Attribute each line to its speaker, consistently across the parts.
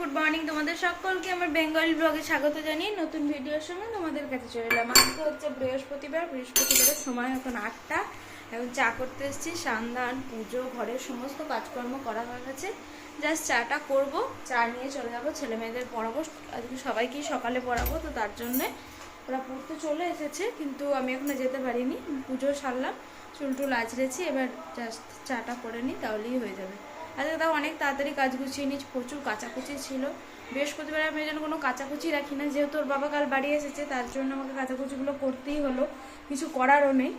Speaker 1: Good morning তোমাদের সকলকে আমার বেঙ্গলি ব্লগে স্বাগত জানিয়ে নতুন ভিডিওর সময় তোমাদের কাছে চলে এলাম। আজকে হচ্ছে বৃহস্পতিবারের সময় এখন 8টা। এখন চা করতে এসেছি, সান্দান পুজো ঘরের সমস্ত কাজকর্ম করা হয়ে গেছে। জাস্ট চাটা করব, চা নিয়ে চলে যাব, ছেলে মেয়েদের পড়াবো। আজকে সবাইকেই সকালে পড়াবো, তো তার জন্যে ওরা পড়তে চলে এসেছে, কিন্তু আমি এখনো যেতে পারিনি। পুজো সারলাম, চুল টুল আঁচড়েছি, এবার জাস্ট চাটা করে নিই, তাহলেই হয়ে যাবে। আজকে তাও অনেক তাড়াতাড়ি কাজ গুছিয়ে নিয়েছি, প্রচুর কাচাকুচি ছিল। বৃহস্পতিবার আমি যেন কোনো কাচাকুচি রাখি না, যেহেতু ওর বাবা কাল বাড়ি এসেছে, তার জন্য আমাকে কাচাকুচিগুলো করতেই হলো, কিছু করারও নেই।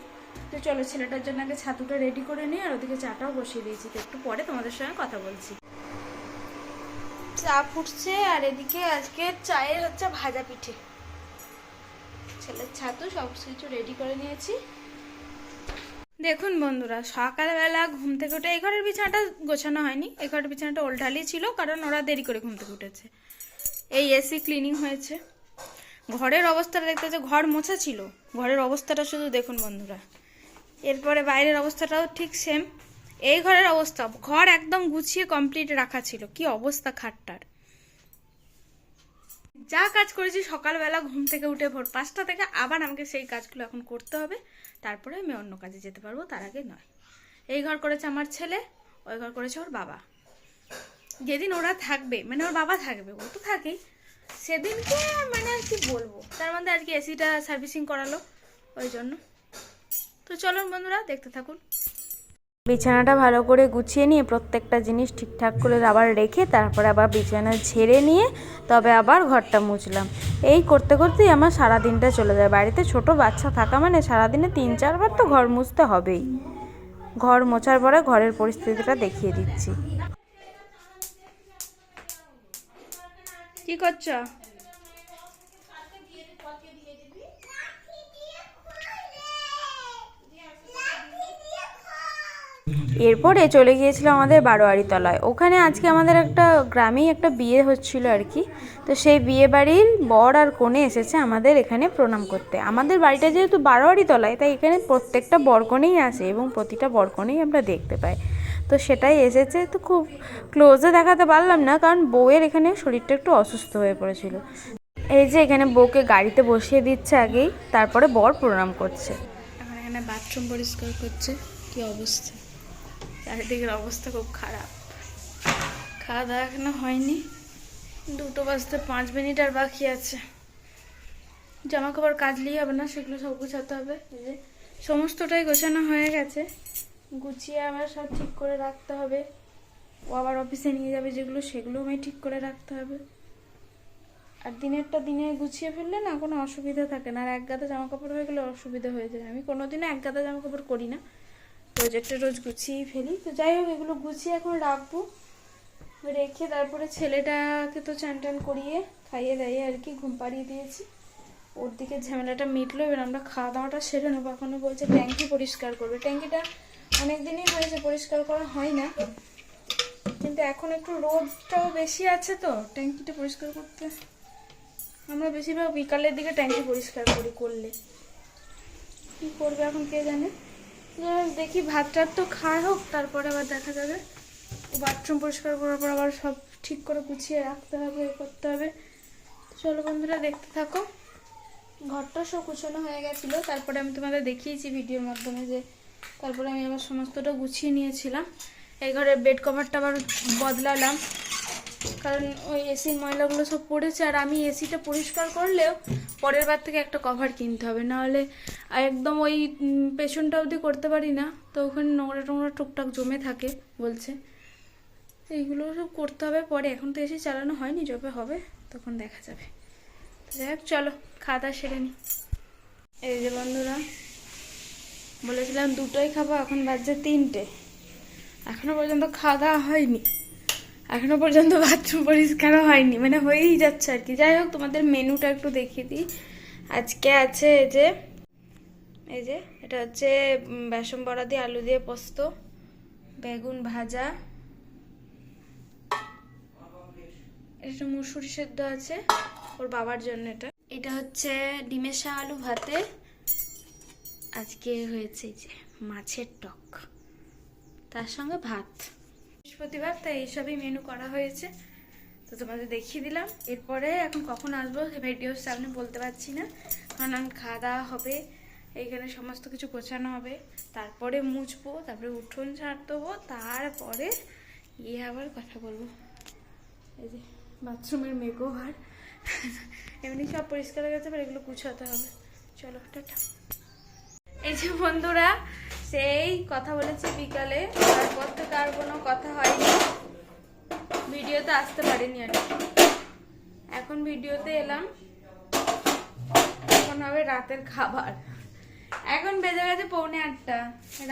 Speaker 1: তো চলো ছেলেটার জন্য আগে ছাতুটা রেডি করে নিই, আর ওদিকে চাটাও বসিয়ে দিয়েছি। তো একটু পরে তোমাদের সঙ্গে কথা বলছি। চা ফুটছে, আর এদিকে আজকে চায়ের হচ্ছে ভাজা পিঠে, ছেলের ছাতু সব কিছু রেডি করে নিয়েছি। দেখুন বন্ধুরা, সকালবেলা ঘুম থেকে উঠে এই ঘরের বিছানাটা গোছানো হয়নি, এই ঘরের বিছানাটা ওল্টালি ছিল, কারণ ওরা দেরি করে ঘুম থেকে উঠেছে। এই এসি ক্লিনিং হয়েছে, ঘরের অবস্থাটা দেখতে হচ্ছে, ঘর মোছা ছিল, ঘরের অবস্থাটা শুধু দেখুন বন্ধুরা। এরপরে বাইরের অবস্থাটাও ঠিক সেম। এই ঘরের অবস্থা, ঘর একদম গুছিয়ে কমপ্লিট রাখা ছিল, কি অবস্থা খাটটার। যা কাজ করেছি সকালবেলা ঘুম থেকে উঠে ভোর 5টা থেকে, আবার আমাকে সেই কাজগুলো এখন করতে হবে, তারপরে আমি অন্য কাজে যেতে পারবো, তার আগে নয়। এই ঘর করেছে আমার ছেলে, ওই ঘর করেছে ওর বাবা। যেদিন ওরা থাকবে, মানে ওর বাবা থাকবে, ও তো থাকেই, সেদিনকে মানে আর কি বলবো, তার মধ্যে আজকে এসিটা সার্ভিসিং করালো, ওই জন্য। তো চলুন বন্ধুরা, দেখতে থাকুন। বিছানাটা ভালো করে গুছিয়ে নিয়ে প্রত্যেকটা জিনিস ঠিকঠাক করে আবার রেখে, তারপরে আবার বিছানা ঝেড়ে নিয়ে তবে আবার ঘরটা মুছলাম। এই করতে করতেই আমার সারাদিনটা চলে যায়। বাড়িতে ছোট বাচ্চা থাকা মানে সারাদিনে 3-4 বার তো ঘর মুছতে হবেই। ঘর মোছার পরে ঘরের পরিস্থিতিটা দেখিয়ে দিচ্ছি। কি করছো? এরপরে চলে গিয়েছিলাম আমাদের বারোয়ারি তলায়। ওখানে আজকে আমাদের একটা গ্রামেই একটা বিয়ে হচ্ছিল আর কি। তো সেই বিয়ে বাড়ির বর আর কনে এসেছে আমাদের এখানে প্রণাম করতে। আমাদের বাড়িটা যেহেতু বারোয়ারি তলায়, তাই এখানে প্রত্যেকটা বরকনেই আসে এবং প্রতিটা বরকনেই আমরা দেখতে পাই। তো সেটাই এসেছে, তো খুব ক্লোজে দেখাতে পারলাম না, কারণ বউয়ের এখানে শরীরটা একটু অসুস্থ হয়ে পড়েছিল। এই যে এখানে বউকে গাড়িতে বসিয়ে দিচ্ছে আগেই, তারপরে বর প্রণাম করছে। এখন এখানে বাথরুম পরিষ্কার করছে, কি অবস্থা, চারিদিকের অবস্থা খুব খারাপ। খাওয়া দাওয়া এখনো হয়নি, 2টো বাজতে 5 মিনিট আর বাকি আছে। জামা কাপড় কাচলেই হবে না, সেগুলো সব গোছাতে হবে। এই যে সমস্তটাই গোছানো হয়ে গেছে, গুছিয়ে আবার সব ঠিক করে রাখতে হবে। ও আবার অফিসে নিয়ে যাবে যেগুলো, সেগুলো আমায় ঠিক করে রাখতে হবে। আর দিনেরটা দিনে গুছিয়ে ফেললে না কোনো অসুবিধা থাকে না, আর এক গাদা জামা কাপড় হয়ে গেলে অসুবিধা হয়ে যায়। আমি কোনোদিনও এক গাদা জামা কাপড় করি না, প্রোজেক্টে রোজ গুছিয়েই ফেলি। তো যাই হোক, এগুলো গুছিয়ে এখন রাখবো, রেখে তারপরে ছেলেটাকে তো চান টান করিয়ে খাইয়ে দাইয়ে আর কি ঘুম পাড়িয়ে দিয়েছি। ওর দিকে ঝামেলাটা মিটলো, এবার আমরা খাওয়া দাওয়াটা সেরে নেবো। এখনো বলছে ট্যাঙ্কি পরিষ্কার করবে, ট্যাঙ্কিটা অনেক দিনই হয়েছে পরিষ্কার করা হয় না, কিন্তু এখন একটু রোদটাও বেশি আছে, তো ট্যাঙ্কিটা পরিষ্কার করতে আমরা বেশিরভাগ বিকালের দিকে ট্যাঙ্কি পরিষ্কার করি। করলে কি করবে এখন কে জানে। দেখি ভাত টাত তো খাওয়া হোক, তারপরে আবার দেখা যাবে। বাথরুম পরিষ্কার করার পর আবার সব ঠিক করে গুছিয়ে রাখতে হবে, এ করতে হবে। চলো বন্ধুরা, দেখতে থাকো। ঘরটা সব গুছানো হয়ে গেছিলো, তারপরে আমি তোমাদের দেখিয়েছি ভিডিওর মাধ্যমে যে তারপরে আমি আবার সমস্তটা গুছিয়ে নিয়েছিলাম। এই ঘরের বেড কভারটা আবার বদলালাম, কারণ ওই এসির ময়লাগুলো সব পড়েছে, আর আমি এসিটা পরিষ্কার করলেও পরের বার থেকে একটা কভার কিনতে হবে, নাহলে একদম ওই পেছনটা অবধি করতে পারি না। তো ওখানে নোংরা টোংরা টুকটাক জমে থাকে বলছে, এইগুলো সব করতে হবে পরে। এখন তো এসি চালানো হয়নি, যবে হবে তখন দেখা যাবে। যাই হোক, চলো খাওয়া দাওয়া সেরে নিই। এই যে বন্ধুরা, বলেছিলাম 2টোই খাবো, এখন বাজছে 3টে, এখনো পর্যন্ত খাওয়া দাওয়া হয়নি, এখনো পর্যন্ত বাথরুম পরিষ্কারও হয়নি, মানে হয়েই যাচ্ছে আর কি। যাই হোক, তোমাদের মেনুটা একটু দেখিয়ে দিই। আজকে আছে এই যে এটা হচ্ছে বেসন বড়া দিয়ে আলু দিয়ে পোস্ত, বেগুন ভাজা, এটা মুসুরি সেদ্ধ আছে ওর বাবার জন্য, এটা হচ্ছে ডিমের শাহ আলু ভাতে, আজকে হয়েছে এই যে মাছের টক, তার সঙ্গে ভাত। বৃহস্পতিবার তাই এইসবই মেনু করা হয়েছে। তো তোমাদের দেখিয়ে দিলাম। এরপরে এখন কখন আসবো সে ভিডিওর সামনে বলতে পারছি না, কারণ আমি খাওয়া দাওয়া হবে, এইখানে সমস্ত কিছু গোছানো হবে, তারপরে মুছবো, তারপরে উঠোন ঝাড় দেবো, তারপরে গিয়ে আবার কথা বলবো। এই যে বাথরুমের মেকওভার, এমনি সব পরিষ্কার হয়ে গেছে, এবার এগুলো গুছাতে হবে। চলো টাটা। এই যে বন্ধুরা, সেই কথা বলেছি বিকালে, তারপর থেকে আর কোনো কথা হয়নি, ভিডিওতে আসতে পারিনি আর কি। এখন ভিডিওতে এলাম, এখন হবে রাতের খাবার। এখন বেজে গেছে 7:45,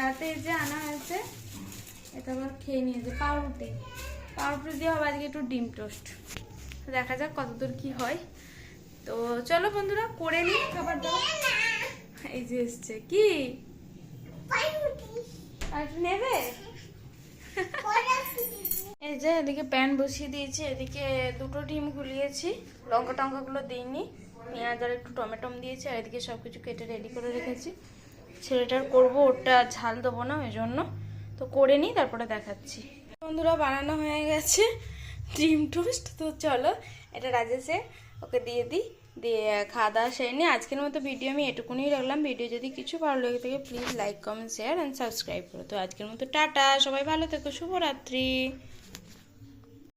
Speaker 1: রাতে যে আনা হয়েছে এটা আবার খেয়ে নিয়েছে পাউরুটি, পাউরুটি দিয়ে হবে আজকে একটু ডিম টোস্ট। দেখা যাক কতদূর কি হয়। তো চলো বন্ধুরা করে নিই খাবার দাবার। এই যে এসছে কি আর নেবে। এই যে এদিকে প্যান বসিয়ে দিয়েছি, এদিকে 2টো ডিম গুলিয়েছি, লঙ্কা টঙ্কাগুলো দিইনি, পেঁয়াজ আর একটু টমেটো দিয়েছি, আর এদিকে সব কিছু কেটে রেডি করে রেখেছি। ছেলেটার করবো, ওটা ঝাল দেবো না ওই জন্য, তো করে নিই তারপরে দেখাচ্ছি। বন্ধুরা বানানো হয়ে গেছে ডিম টোস্ট। তো চলো এটা রাজেশে ওকে দিয়ে দিই, দিয়ে খাওয়া দাওয়া সেরে নিই। আজকের মতো ভিডিও আমি এটুকুনি রাখলাম। ভিডিও যদি কিছু ভালো লেগে থাকে please like comment share and subscribe করো। তো আজকের মতো টাটা, সবাই ভালো থেকো, শুভরাত্রি।